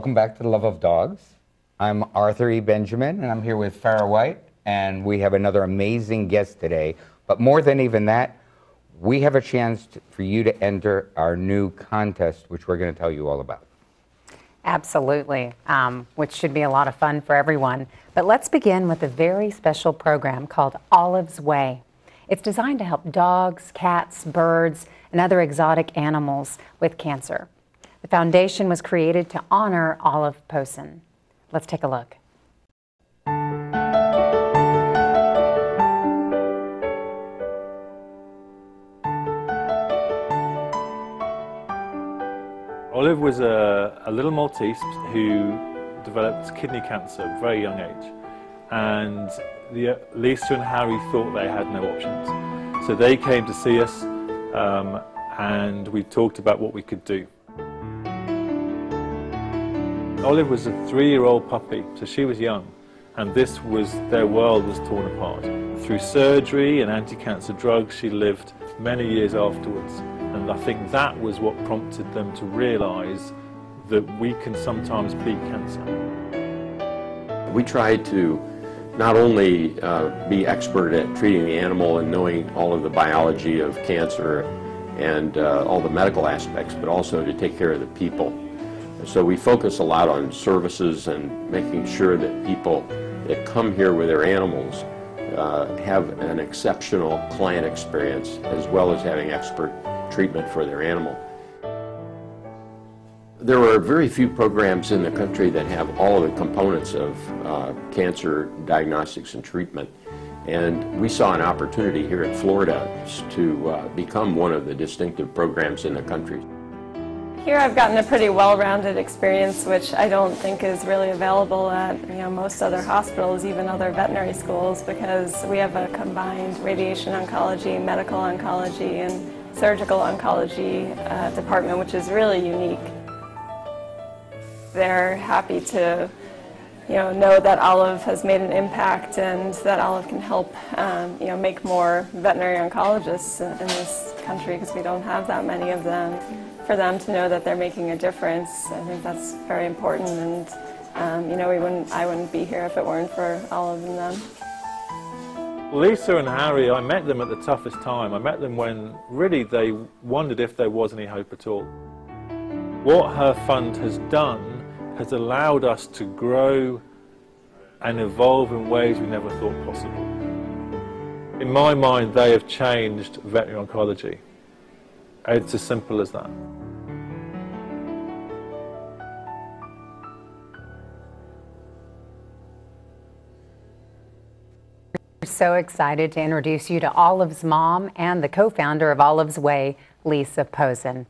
Welcome back to The Love of Dogs. I'm Arthur E. Benjamin, and I'm here with Farrah White, and we have another amazing guest today. But more than even that, we have a chance for you to enter our new contest, which we're going to tell you all about. Absolutely, which should be a lot of fun for everyone. But let's begin with a very special program called Olive's Way. It's designed to help dogs, cats, birds, and other exotic animals with cancer. The foundation was created to honor Olive Posin. Let's take a look. Olive was a little Maltese who developed kidney cancer at a very young age, and Lisa and Harry thought they had no options. So they came to see us, and we talked about what we could do. Olive was a 3-year-old puppy, so she was young, and their world was torn apart. Through surgery and anti-cancer drugs, she lived many years afterwards, and I think that was what prompted them to realise that we can sometimes beat cancer. We tried to not only be expert at treating the animal and knowing all of the biology of cancer and all the medical aspects, but also to take care of the people. So we focus a lot on services and making sure that people that come here with their animals have an exceptional client experience, as well as having expert treatment for their animal. There are very few programs in the country that have all of the components of cancer diagnostics and treatment. And we saw an opportunity here in Florida to become one of the distinctive programs in the country. Here I've gotten a pretty well-rounded experience, which I don't think is really available at most other hospitals, even other veterinary schools, because we have a combined radiation oncology, medical oncology, and surgical oncology department, which is really unique. They're happy to know that Olive has made an impact and that Olive can help make more veterinary oncologists in this country, because we don't have that many of them. For them to know that they're making a difference, I think that's very important, and I wouldn't be here if it weren't for Olive and them. Lisa and Harry, I met them at the toughest time. I met them when really they wondered if there was any hope at all. What her fund has done has allowed us to grow and evolve in ways we never thought possible. In my mind, they have changed veterinary oncology. It's as simple as that. We're so excited to introduce you to Olive's mom and the co-founder of Olive's Way, Lisa Posin.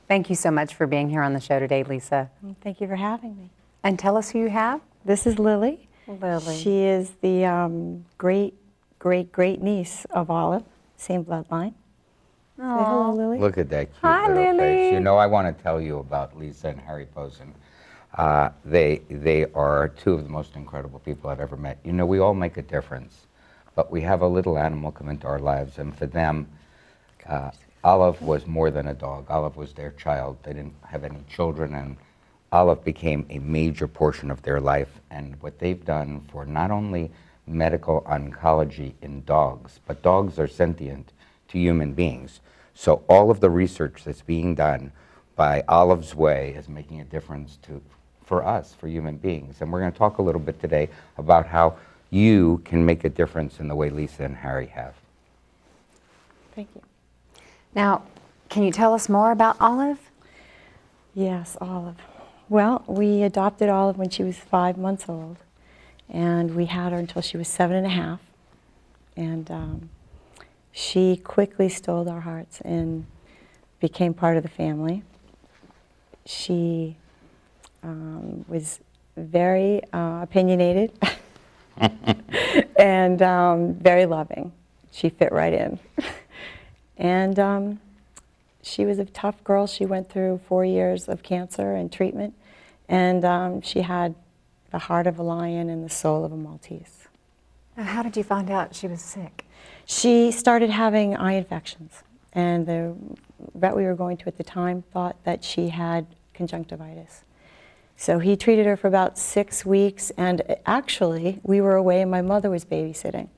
Thank you so much for being here on the show today, Lisa. Thank you for having me. And tell us who you have. This is Lily. Lily. She is the great niece of Olive, same bloodline. Say hello, Lily. Look at that cute Hi, little Lily. face. You know, I want to tell you about Lisa and Harry Posin. They are two of the most incredible people I've ever met. You know, we all make a difference, but we have a little animal come into our lives, and for them, Olive was more than a dog. Olive was their child. They didn't have any children, and Olive became a major portion of their life. And what they've done for not only medical oncology in dogs, but dogs are sentient to human beings. So all of the research that's being done by Olive's Way is making a difference for us, for human beings. And we're going to talk a little bit today about how you can make a difference in the way Lisa and Harry have. Thank you. Now, can you tell us more about Olive? Yes, Olive. Well, we adopted Olive when she was 5 months old, and we had her until she was 7.5. And she quickly stole our hearts and became part of the family. She was very opinionated and very loving. She fit right in. And she was a tough girl. She went through 4 years of cancer and treatment, and she had the heart of a lion and the soul of a Maltese. Now, how did you find out she was sick? She started having eye infections, and the vet we were going to at the time thought that she had conjunctivitis. So he treated her for about 6 weeks, and actually, we were away and my mother was babysitting.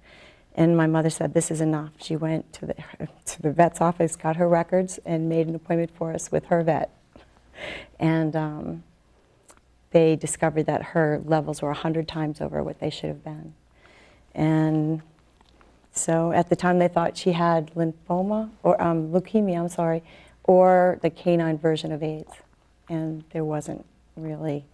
And my mother said, this is enough. She went to the vet's office, got her records, and made an appointment for us with her vet. And they discovered that her levels were 100 times over what they should have been. And so at the time they thought she had lymphoma, or leukemia, I'm sorry, or the canine version of AIDS. And there wasn't really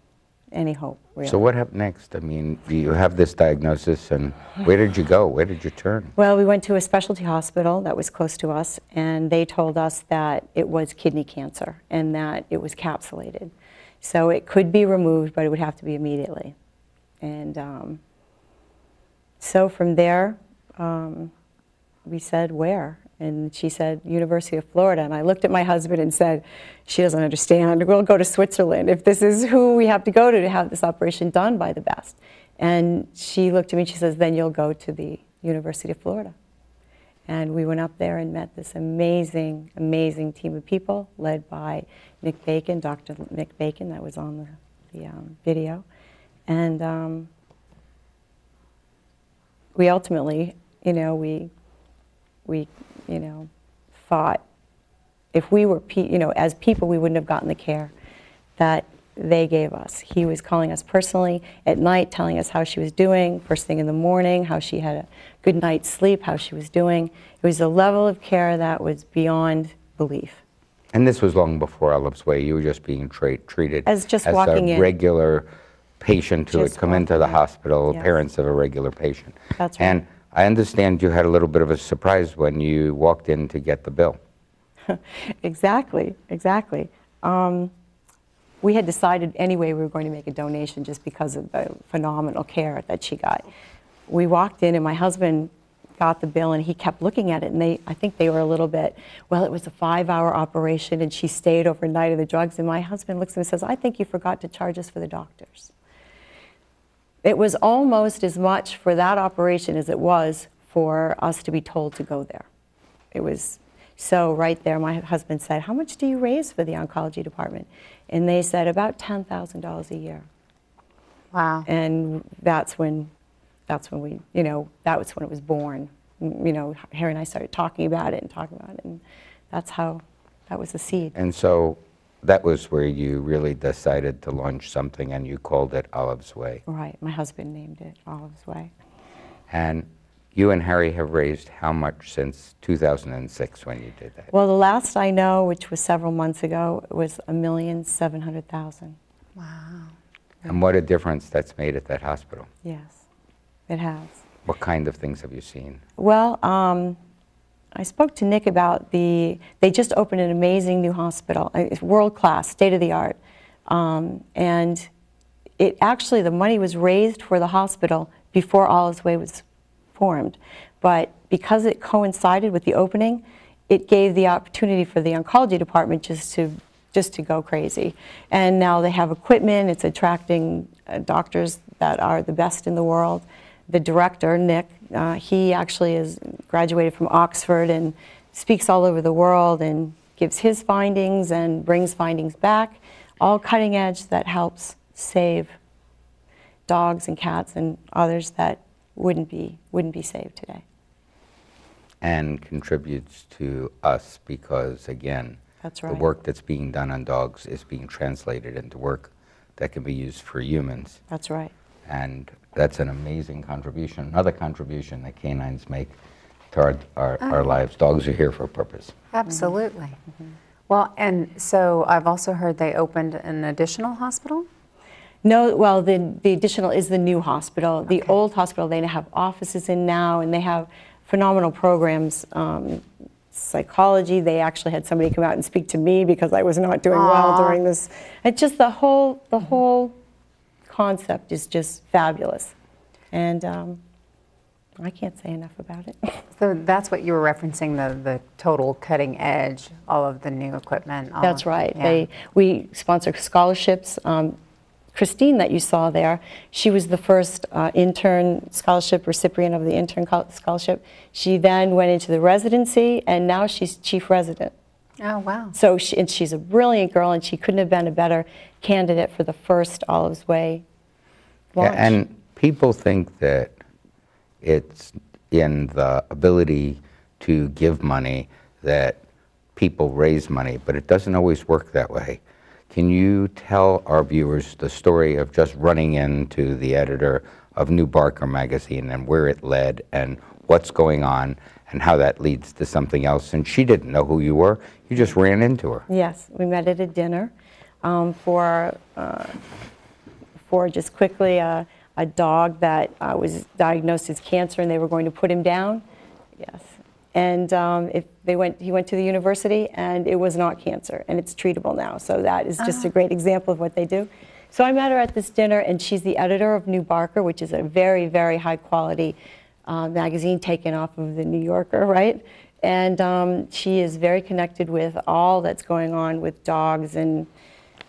any hope, really. So what happened next? I mean, you have this diagnosis, and where did you go? Where did you turn? Well, we went to a specialty hospital that was close to us, and they told us that it was kidney cancer and that it was capsulated. So it could be removed, but it would have to be immediately. And so from there, we said, where? And she said, University of Florida. And I looked at my husband and said, she doesn't understand. We'll go to Switzerland if this is who we have to go to have this operation done by the best. And she looked at me and she says, then you'll go to the University of Florida. And we went up there and met this amazing, amazing team of people led by Nick Bacon, Dr. Nick Bacon, that was on the video. And we ultimately, we thought if we were, as people, we wouldn't have gotten the care that they gave us. He was calling us personally at night, telling us how she was doing, first thing in the morning, how she had a good night's sleep, how she was doing. It was a level of care that was beyond belief. And this was long before Olive's Way. You were just being treated as walking a regular patient who had come into the hospital, yes. Parents of a regular patient. That's right. And I understand you had a little bit of a surprise when you walked in to get the bill. Exactly, exactly. We had decided anyway we were going to make a donation just because of the phenomenal care that she got. We walked in and my husband got the bill and he kept looking at it, and I think they were a little bit, well, it was a 5-hour operation and she stayed overnight of the drugs, and my husband looks at me and says, I think you forgot to charge us for the doctors. It was almost as much for that operation as it was for us to be told to go there. It was, so right there my husband said, how much do you raise for the oncology department? And they said about $10,000 a year. Wow. And that's when we, that was when it was born. Harry and I started talking about it, and that's how, that was the seed. And so that was where you really decided to launch something, and you called it Olive's Way. Right, my husband named it Olive's Way. And you and Harry have raised how much since 2006 when you did that? Well, the last I know, which was several months ago, was $1,700,000. Wow. And what a difference that's made at that hospital. Yes, it has. What kind of things have you seen? Well, I spoke to Nick about they just opened an amazing new hospital. It's world-class, state-of-the-art. And it actually, the money was raised for the hospital before Olive's Way was formed. But because it coincided with the opening, it gave the opportunity for the oncology department just to go crazy. And now they have equipment, it's attracting doctors that are the best in the world. The director, Nick, he actually is graduated from Oxford and speaks all over the world and gives his findings and brings findings back, all cutting edge that helps save dogs and cats and others that wouldn't be saved today. And contributes to us because, again, that's right. The work that's being done on dogs is being translated into work that can be used for humans. That's right. And that's an amazing contribution, another contribution that canines make to our lives. Dogs are here for a purpose. Absolutely. Mm-hmm. Well, and so I've also heard they opened an additional hospital? No, well, the additional is the new hospital. Okay. The old hospital, they have offices in now, and they have phenomenal programs. Psychology, they actually had somebody come out and speak to me because I was not doing well during this. It's just the whole concept is just fabulous. And I can't say enough about it. So that's what you were referencing, the total cutting edge, all of the new equipment. That's right. Yeah. We sponsor scholarships. Christine that you saw there, she was the first intern scholarship recipient of the intern scholarship. She then went into the residency, and now she's chief resident. Oh, wow. So and she's a brilliant girl, and she couldn't have been a better candidate for the first Olive's Way launch. Yeah, and people think that it's in the ability to give money that people raise money, but it doesn't always work that way. Can you tell our viewers the story of just running into the editor of New Barker magazine and where it led and what's going on and how that leads to something else? And she didn't know who you were. You just ran into her. Yes, we met at a dinner for just quickly a dog that was diagnosed as cancer, and they were going to put him down. Yes. And he went to the university, and it was not cancer, and it's treatable now. So that is just a great example of what they do. So I met her at this dinner, and she's the editor of New Barker, which is a very, very high-quality magazine taken off of the New Yorker, right? And she is very connected with all that's going on with dogs and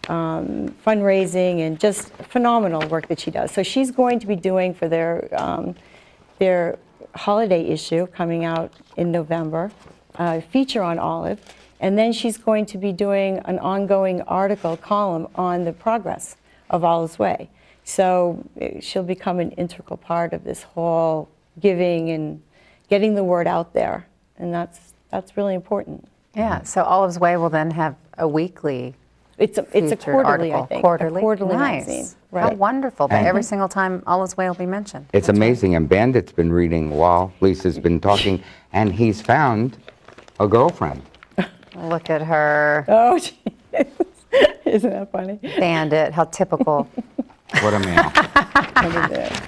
fundraising and just phenomenal work that she does. So she's going to be doing for their holiday issue coming out in November, a feature on Olive, and then she's going to be doing an ongoing article column on the progress of Olive's Way. So she'll become an integral part of this whole giving and getting the word out there, and that's really important. Yeah, so Olive's Way will then have a weekly It's a quarterly, article. I think. Quarterly? A quarterly Nice. magazine. How Right. wonderful. But every single time Olive's Way will be mentioned. It's amazing, and Bandit's been reading while Lisa's been talking, and he's found a girlfriend. Look at her. Oh, geez. Isn't that funny? Bandit, how typical. What a man. Look at that.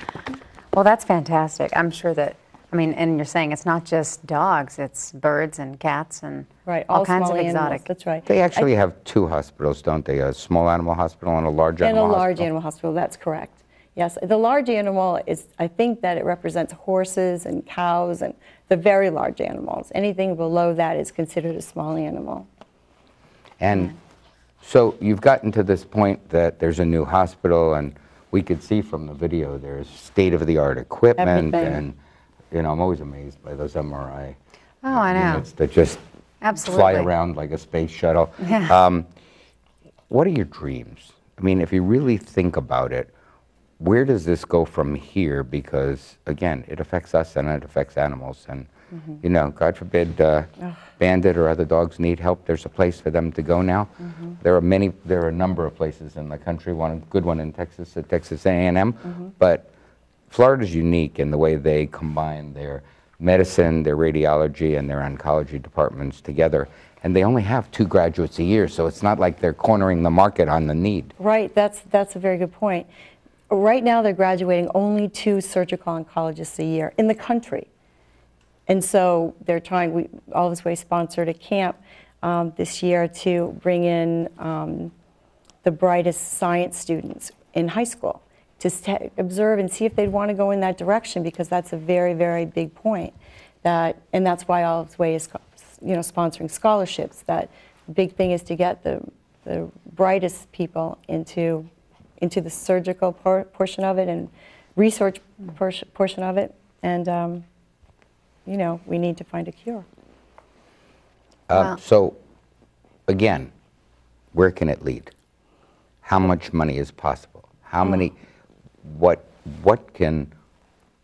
Well, that's fantastic. I'm sure that, I mean, and you're saying it's not just dogs, it's birds and cats and Right, all all kinds small of animals, exotic. that's right. They actually have two hospitals, don't they? A small animal hospital and a large And a animal large hospital. animal hospital, that's correct. Yes, the large animal is, I think that it represents horses and cows and the very large animals. Anything below that is considered a small animal. And so you've gotten to this point that there's a new hospital, and we could see from the video there's state-of-the-art equipment. Everything. And, you know, I'm always amazed by those MRI Oh, I know. units that just Absolutely. fly around like a space shuttle. Yeah. What are your dreams? I mean, if you really think about it, where does this go from here? Because, again, it affects us and it affects animals. And, you know, God forbid Bandit or other dogs need help, there's a place for them to go now. There are a number of places in the country, one good one in Texas at Texas A&M. But Florida's unique in the way they combine their medicine, their radiology, and their oncology departments together. And they only have 2 graduates a year, so it's not like they're cornering the market on the need. Right, that's a very good point. Right now they're graduating only 2 surgical oncologists a year in the country. And so they're trying, Olive's Way sponsored a camp this year to bring in the brightest science students in high school to observe and see if they'd want to go in that direction, because that's a very, very big point. And that's why Olive's Way is, sponsoring scholarships. That big thing is to get the brightest people into the surgical portion of it and research portion of it. And, we need to find a cure. So, again, where can it lead? How much money is possible? How many, what can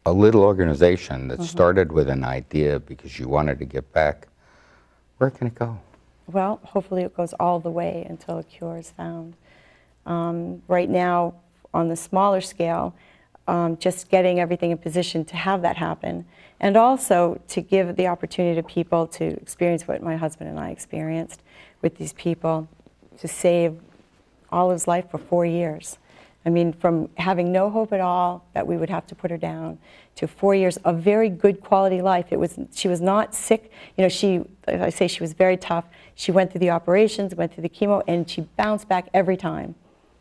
a little organization that started with an idea because you wanted to give back, where can it go? Well, hopefully it goes all the way until a cure is found. Right now, on the smaller scale, just getting everything in position to have that happen, and also to give the opportunity to people to experience what my husband and I experienced with these people, to save Olive's life for 4 years. I mean, from having no hope at all that we would have to put her down to 4 years of very good quality life. She was not sick. She was very tough. She went through the operations, went through the chemo, and she bounced back every time.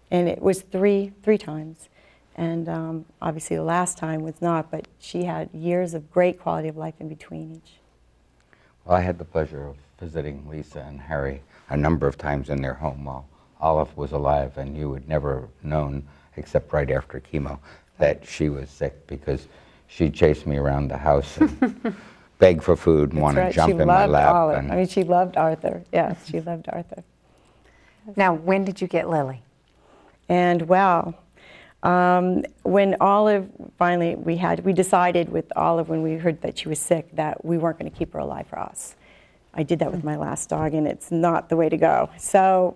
And it was three times. And obviously the last time was not, but she had years of great quality of life in between each. Well, I had the pleasure of visiting Lisa and Harry a number of times in their home while Olive was alive, and you had never known, except right after chemo, that she was sick, because she chased me around the house and beg for food and want to Right. jump She in my loved lap. Olive. And I mean, she loved Arthur. Yes, she loved Arthur. Now, when did you get Lily? And well, when Olive finally, we decided with Olive when we heard that she was sick that we weren't going to keep her alive for us. I did that with my last dog, and it's not the way to go. So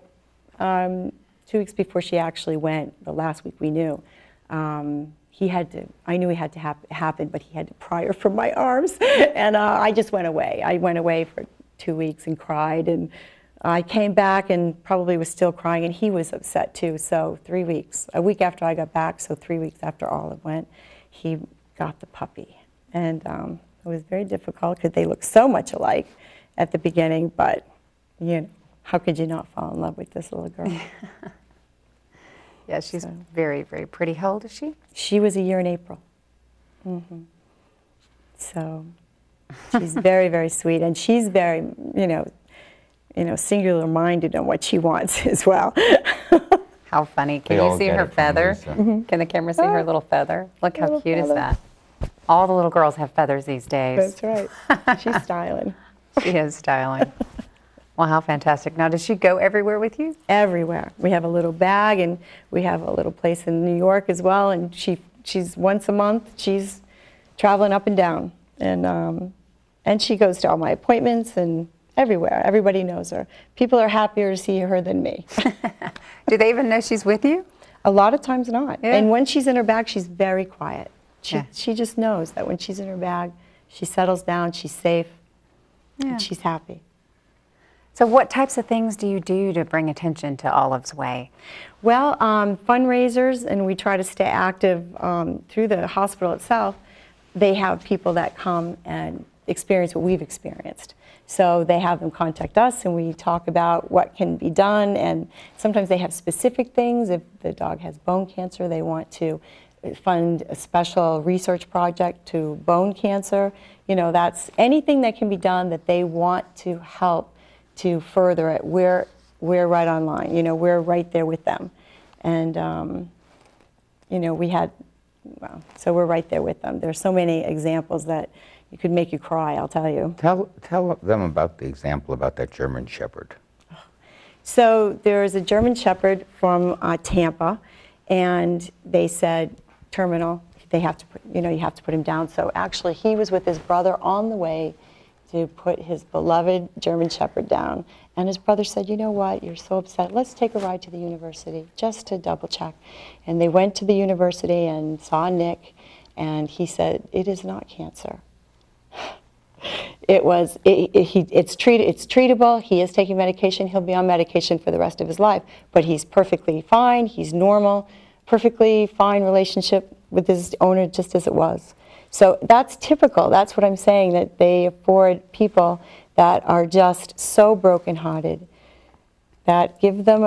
2 weeks before she actually went, the last week we knew, I knew he had to happen, but he had to pry her from my arms. And I just went away. I went away for 2 weeks and cried. And I came back and probably was still crying, and he was upset too. So 3 weeks, a week after I got back, so 3 weeks after Olive went, he got the puppy. And it was very difficult because they looked so much alike at the beginning, but you know, how could you not fall in love with this little girl? Yeah, she's very, very pretty. How old is she? She was a year in April. So she's very, very sweet, and she's very, singular-minded on what she wants as well. How funny. They Can all you see get her it from feather? Lisa. Can the camera see her little feather? Look how Little cute is feather. that. All the little girls have feathers these days. That's right. She's styling. She is styling. Well, how fantastic. Now, does she go everywhere with you? Everywhere. We have a little bag, and we have a little place in New York as well, and she's once a month, she's traveling up and down. And she goes to all my appointments and everywhere. Everybody knows her. People are happier to see her than me. Do they even know she's with you? A lot of times not. Yeah. And when she's in her bag, she's very quiet. Yeah. She just knows that when she's in her bag, she settles down, she's safe, Yeah. and she's happy. So what types of things do you do to bring attention to Olive's Way? Well, fundraisers, and we try to stay active through the hospital itself. They have people that come and experience what we've experienced. So they have them contact us, and we talk about what can be done, and sometimes they have specific things. If the dog has bone cancer, they want to fund a special research project to bone cancer. That's anything that can be done that they want to help to further it. We're right online. We're right there with them. And, so we're right there with them. There's so many examples that it could make you cry, I'll tell you. Tell them about the example about that German Shepherd. So there's a German Shepherd from Tampa, and they said terminal. They have to put, you have to put him down. So actually, he was with his brother on the way to put his beloved German Shepherd down. And his brother said, you know what, you're so upset, let's take a ride to the university just to double check. And they went to the university and saw Nick, and he said, it is not cancer. It's treatable, he is taking medication, he'll be on medication for the rest of his life, but he's perfectly fine, he's normal, perfectly fine relationship with his owner just as it was. So that's typical. That's what I'm saying, that they afford people that are just so brokenhearted, that give them,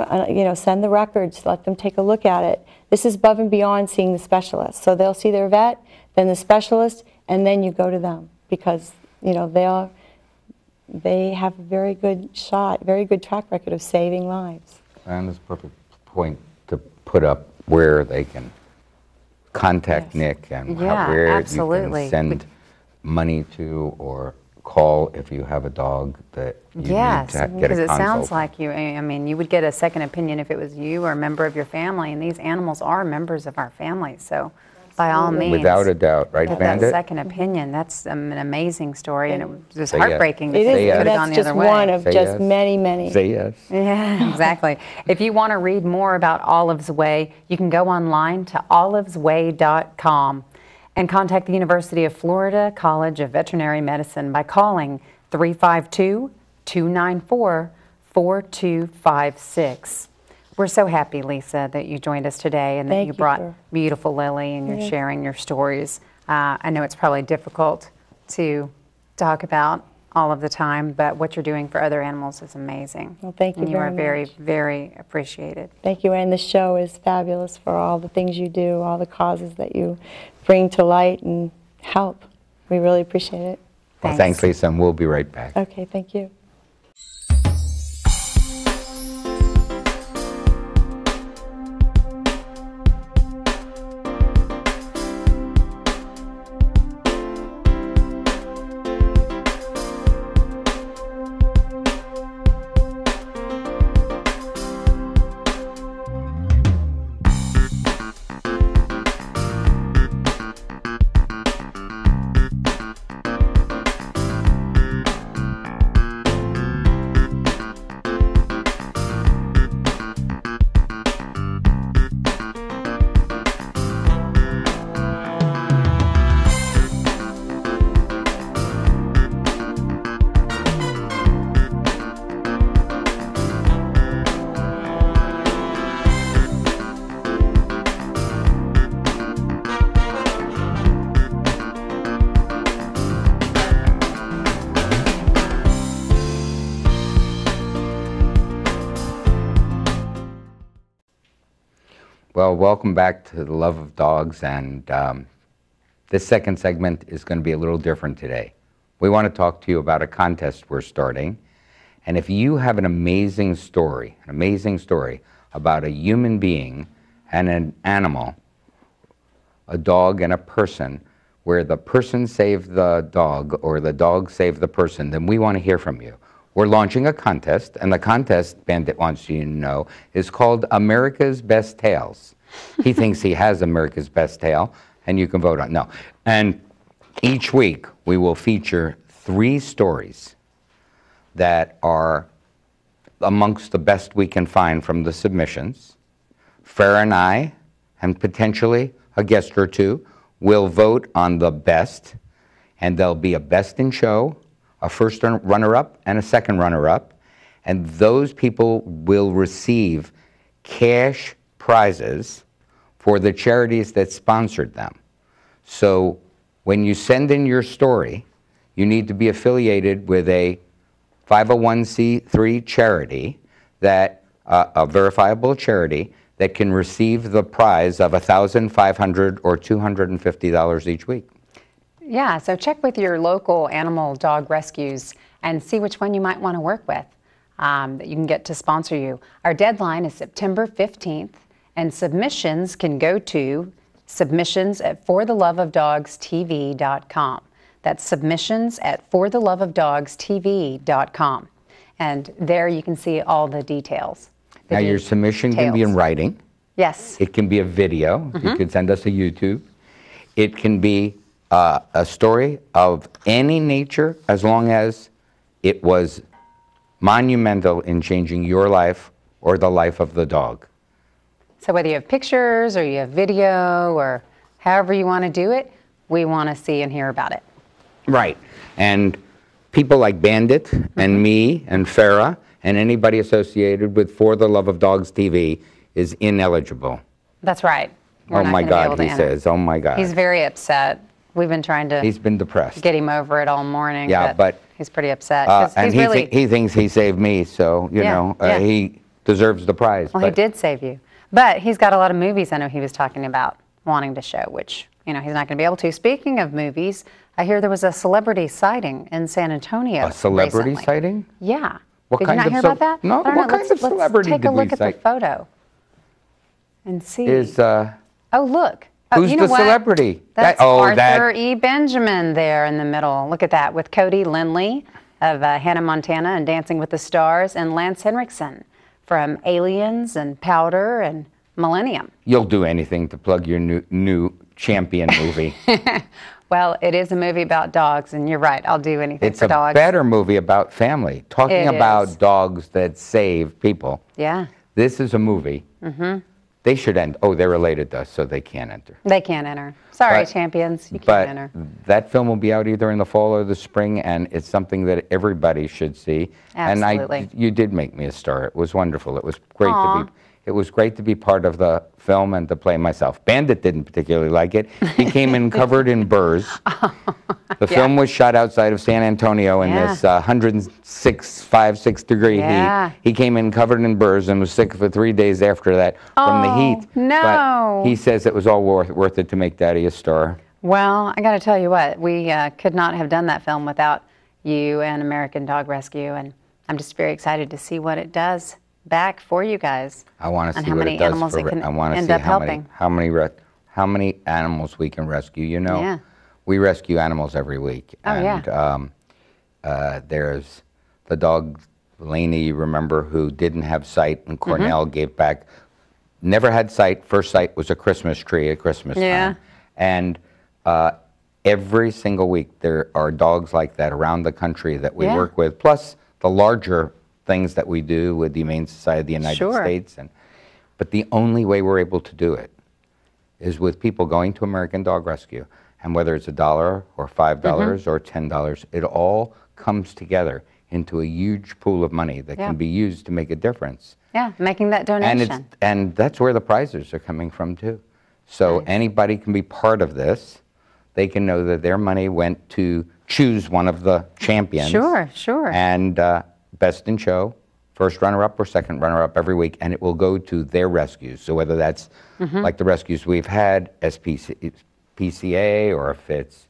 send the records, let them take a look at it. This is above and beyond seeing the specialist. So they'll see their vet, then the specialist, and then you go to them because, they have a very good track record of saving lives. And it's a perfect point to put up where they can contact Nick and where absolutely. you can send money to or call if you have a dog that you need to get a because it sounds consult. like you would get a second opinion if it was you or a member of your family, and these animals are members of our family, so by all means. Without a doubt, right, get Bandit? that second opinion. That's an amazing story, and it was just Say yes. heartbreaking. It that is, it could have gone that's the just other way. one of Say just yes. many, many. Say yes. Yeah, exactly. If you want to read more about Olive's Way, you can go online to olivesway.com and contact the University of Florida College of Veterinary Medicine by calling 352-294-4256. We're so happy, Lisa, that you joined us today and that Thank you you brought for- beautiful Lily and you're sharing your stories. I know it's probably difficult to talk about all of the time, but what you're doing for other animals is amazing. Well, thank you and you are very very, much. very appreciated. Thank you, and the show is fabulous for all the things you do, all the causes that you bring to light and help. We really appreciate it. Well, thanks, Lisa, and we'll be right back. Okay, thank you. Well, welcome back to the Love of Dogs, and this second segment is going to be a little different today. We want to talk to you about a contest we're starting, and if you have an amazing story about a human being and an animal, a dog and a person, where the person saved the dog or the dog saved the person, then we want to hear from you. We're launching a contest, and the contest, Bandit wants you to know, is called America's Best Tales. He thinks he has America's Best Tale, and you can vote on it. No. And each week, we will feature 3 stories that are amongst the best we can find from the submissions. Farrah and I, and potentially a guest or 2, will vote on the best, and there'll be a best in show, a first runner-up, and a second runner-up, and those people will receive cash prizes for the charities that sponsored them. So when you send in your story, you need to be affiliated with a 501c3 charity, that a verifiable charity that can receive the prize of $1,500 or $250 each week. Yeah, so check with your local animal dog rescues and see which one you might want to work with that you can get to sponsor you. Our deadline is September 15th, and submissions can go to submissions@fortheloveofdogstv.com. That's submissions@fortheloveofdogstv.com. And there you can see all the details. Now, your submission can be in writing. Yes. It can be a video. You can send us a YouTube. It can be a story of any nature, as long as it was monumental in changing your life or the life of the dog. So whether you have pictures or you have video or however you want to do it, we want to see and hear about it. Right. And people like Bandit and me and Farrah and anybody associated with For the Love of Dogs TV is ineligible. That's right. Oh my God, he says. Oh my God. He's very upset. We've been trying to He's been depressed. Get him over it all morning. Yeah, but he's pretty upset. and he thinks he saved me, so, you know, he deserves the prize. Well, he did save you. But he's got a lot of movies I know he was talking about wanting to show, which, you know, he's not going to be able to. Speaking of movies, I hear there was a celebrity sighting in San Antonio. A celebrity recently. sighting? Yeah. What Did kind you not of hear about that? No, what kind of celebrity Let's take did a look we at sight? the photo and see. Oh, look. Who's you know the what? celebrity? That's Arthur E. Benjamin there in the middle. Look at that, with Cody Lindley of Hannah Montana and Dancing with the Stars, and Lance Henriksen from Aliens and Powder and Millennium. You'll do anything to plug your new Champion movie. Well, it is a movie about dogs, and you're right. I'll do anything for dogs. It's a better movie about family, talking about dogs that save people. Yeah. This is a movie. They should end. Oh, they're related to us, so they can't enter. They can't enter. Sorry, champions, you can't enter. That film will be out either in the fall or the spring, and it's something that everybody should see. Absolutely. And you did make me a star. It was wonderful. It was great to be. It was great to be part of the film and to play myself. Bandit didn't particularly like it. He came in covered in burrs. The film was shot outside of San Antonio in this 106 degree heat. He came in covered in burrs and was sick for 3 days after that from the heat. No. But he says it was all worth it to make Daddy a star. Well, I got to tell you what, we could not have done that film without you and American Dog Rescue, and I'm just very excited to see what it does back for you guys. I want to see how what many it does animals for. it can I want to end see up helping. how many animals we can rescue. You know, we rescue animals every week. And there's the dog Lainey, you remember, who didn't have sight, and Cornell gave back. Never had sight. First sight was a Christmas tree at Christmas time. And every single week there are dogs like that around the country that we work with, plus the larger things that we do with the Humane Society of the United States. But the only way we're able to do it is with people going to American Dog Rescue. And whether it's $1 or $5 or $10, it all comes together into a huge pool of money that can be used to make a difference. Yeah, making that donation. And that's where the prizes are coming from too. So anybody can be part of this. They can know that their money went to choose one of the champions. Sure. And Best in Show, first runner-up or second runner-up every week, and it will go to their rescues. So whether that's like the rescues we've had, PCA, or if it's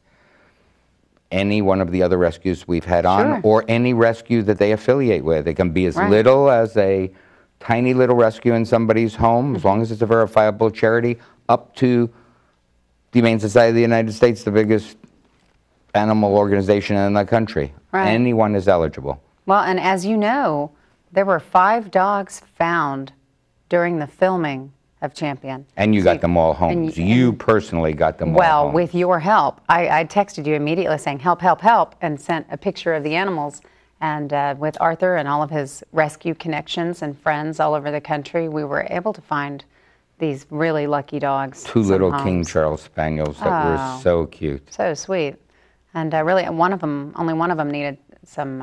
any one of the other rescues we've had on, or any rescue that they affiliate with. It can be as little as a tiny little rescue in somebody's home, as long as it's a verifiable charity, up to the Humane Society of the United States, the biggest animal organization in the country. Anyone is eligible. Well, and as you know, there were 5 dogs found during the filming of Champion. And you got them all home. You personally got them all home. Well, with your help. I texted you immediately saying, help, help, help, and sent a picture of the animals. And with Arthur and all of his rescue connections and friends all over the country, we were able to find these really lucky dogs. 2 little King Charles Spaniels that were so cute. So sweet. And really, only one of them needed some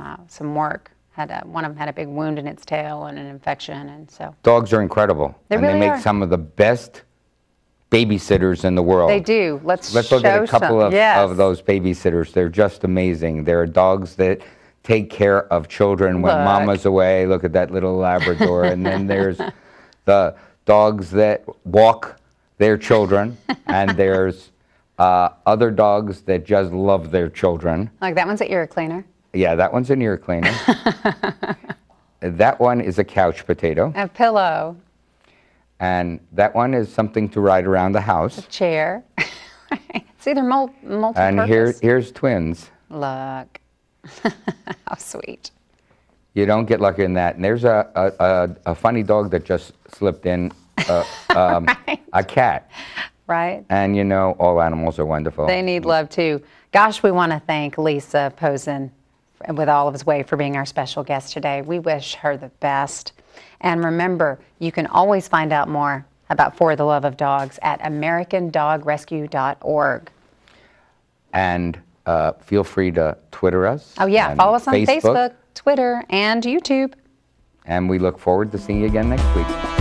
work. One of them had a big wound in its tail and an infection, and so. Dogs are incredible. They really make some of the best babysitters in the world. They do. Let's look at a couple of those babysitters. They're just amazing. There are dogs that take care of children when mama's away. Look at that little Labrador. And then there's the dogs that walk their children, and there's other dogs that just love their children. Like that one's an ear cleaner. Yeah, that one's an ear cleaner. That one is a couch potato. A pillow. And that one is something to ride around the house. A chair. See, they're multi-purpose. And here's twins. Look. How sweet. You don't get lucky in that. And there's a funny dog that just slipped in, a cat. Right. And you know, all animals are wonderful. They need love too. Gosh, we want to thank Lisa Posin with Olive's Way for being our special guest today. We wish her the best. And remember, you can always find out more about For the Love of Dogs at AmericanDogRescue.org. And feel free to Twitter us. Oh yeah, follow us on Facebook, Twitter, and YouTube. And we look forward to seeing you again next week.